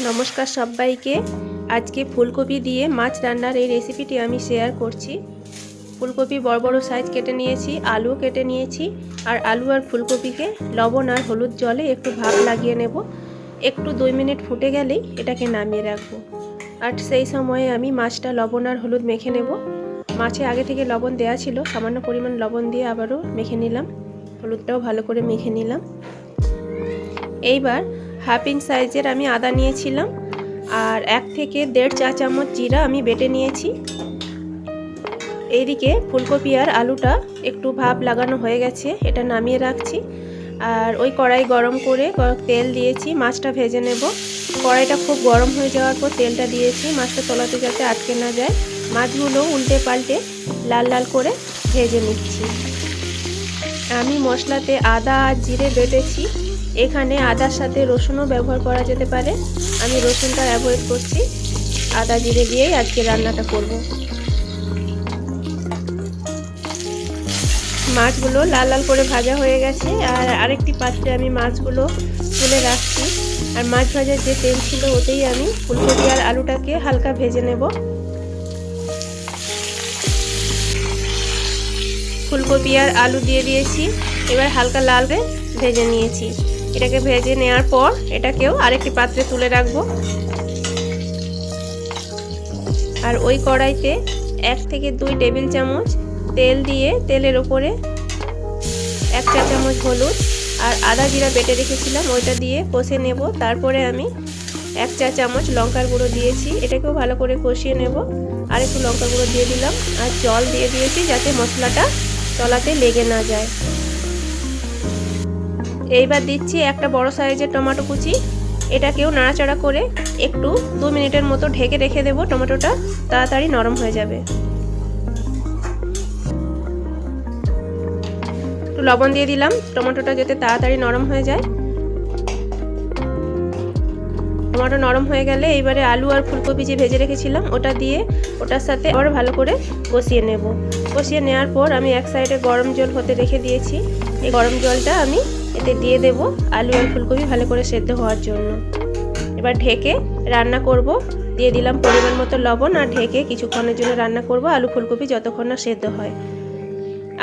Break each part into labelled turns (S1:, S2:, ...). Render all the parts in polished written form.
S1: নমস্কার সবাইকে। আজকে ফুলকপি দিয়ে মাছ রান্নার এই রেসিপিটি আমি শেয়ার করছি। ফুলকপি বড় বড় সাইজ কেটে নিয়েছি, আলু কেটে নিয়েছি। আর আলু আর ফুলকপিকে লবণ আর হলুদ জলে একটু ভাপ লাগিয়ে নেব। একটু 2 মিনিট ফুটে গেলেই এটাকে নামিয়ে রাখবো। আর সেই সময়ে আমি মাছটা লবণ আর হলুদ মেখে নেব। মাছে আগে থেকে লবণ দেওয়া ছিল, সামান্য পরিমাণ লবণ দিয়ে আবারও মেখে নিলাম। হলুদটাও ভালো করে মেখে নিলাম। এইবার হাফ ইঞ্চ সাইজের আমি আদা নিয়েছিলাম আর 1 থেকে 1.5 চা চামচ জিরা আমি বেটে নিয়েছি। এইদিকে ফুলকপি আর আলুটা একটু ভাপ লাগানো হয়ে গেছে, এটা নামিয়ে রাখছি। আর ওই কড়াই গরম করে তেল দিয়েছি, মাছটা ভেজে নেব। কড়াইটা খুব গরম হয়ে যাওয়ার পর তেলটা দিয়েছি, মাছটা তলাতে যাতে আটকে না যায়। মাছগুলো উল্টে পাল্টে লাল লাল করে ভেজে নিচ্ছি। আমি মশলাতে আদা আর জিরে বেটেছি। এখানে আদার সাথে রসুনও ব্যবহার করা যেতে পারে, আমি রসুনটা অ্যাভয়েড করছি। আদা জিরে দিয়েই আজকে রান্নাটা করব। মাছগুলো লাল লাল করে ভাজা হয়ে গেছে। আর আরেকটি পাত্রে আমি মাছগুলো তুলে রাখছি। আর মাছ ভাজার যে তেল ছিল ওতেই আমি ফুলকপি আর আলুটাকে হালকা ভেজে নেব। ফুলকপি আর আলু দিয়ে দিয়েছি, এবার হালকা লাল করে ভেজে নিয়েছি। এটাকে ভেজে নেওয়ার পর এটাকেও আরেকটি পাত্রে তুলে রাখবো। আর ওই কড়াইতে 1 থেকে 2 টেবিল চামচ তেল দিয়ে তেলের ওপরে 1 চা চামচ হলুদ আর আদা জিরা বেটে রেখেছিলাম ওইটা দিয়ে কষে নেব। তারপরে আমি 1 চা চামচ লঙ্কার গুঁড়ো দিয়েছি, এটাকেও ভালো করে কষিয়ে নেব। আর একটু লঙ্কার গুঁড়ো দিয়ে দিলাম আর জল দিয়ে দিয়েছি যাতে মশলাটা তলাতে লেগে না যায়। এইবার দিচ্ছি একটা বড় সাইজের টমেটো কুচি, এটাকেও নাড়াচাড়া করে একটু 2 মিনিটের মতো ঢেকে রেখে দেব। টমেটোটা তাড়াতাড়ি নরম হয়ে যাবে। একটু লবণ দিয়ে দিলাম টমেটোটা যাতে তাড়াতাড়ি নরম হয়ে যায়। টমেটো নরম হয়ে গেলে এইবারে আলু আর ফুলকপি যে ভেজে রেখেছিলাম ওটা দিয়ে ওটার সাথে আবার ভালো করে কষিয়ে নেব। কষিয়ে নেওয়ার পর আমি এক সাইডে গরম জল হতে রেখে দিয়েছি। এই গরম জলটা আমি এতে দিয়ে দেব আলু আর ফুলকপি ভালো করে সেদ্ধ হওয়ার জন্য। এবার ঢেকে রান্না করব। দিয়ে দিলাম পরিমাণ মতো লবণ আর ঢেকে কিছুক্ষণের জন্য রান্না করব আলু ফুলকপি যতক্ষণ না সেদ্ধ হয়।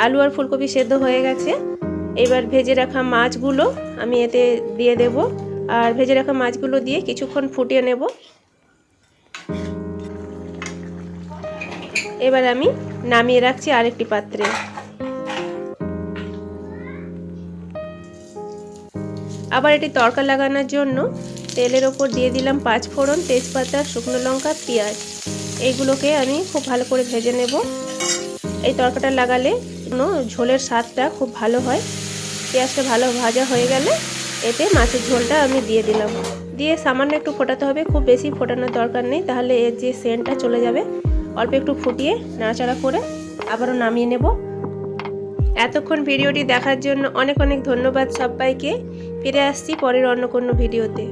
S1: আলু আর ফুলকপি সেদ্ধ হয়ে গেছে। এবার ভেজে রাখা মাছগুলো আমি এতে দিয়ে দেব। আর ভেজে রাখা মাছগুলো দিয়ে কিছুক্ষণ ফুটিয়ে নেব। এবার আমি নামিয়ে রাখছি আরেকটি পাত্রে। আবার এটি তড়কা লাগানোর জন্য তেলের ওপর দিয়ে দিলাম 5 ফোড়ন, তেজপাতা, শুকনো লঙ্কা, পেঁয়াজ। এইগুলোকে আমি খুব ভালো করে ভেজে নেব। এই তড়কাটা লাগালে ঝোলের স্বাদটা খুব ভালো হয়। পেঁয়াজটা ভালো ভাজা হয়ে গেলে এতে মাছের ঝোলটা আমি দিয়ে দিলাম। দিয়ে সামান্য একটু ফোটাতে হবে, খুব বেশি ফোটানোর দরকার নেই, তাহলে এর যে সেন্টটা চলে যাবে। অল্প একটু ফুটিয়ে নাড়াচাড়া করে আবারও নামিয়ে নেব। এতক্ষণ ভিডিওটি দেখার জন্য অনেক অনেক ধন্যবাদ সবাইকে। ফিরে আসছি পরের অন্য কোনো ভিডিওতে।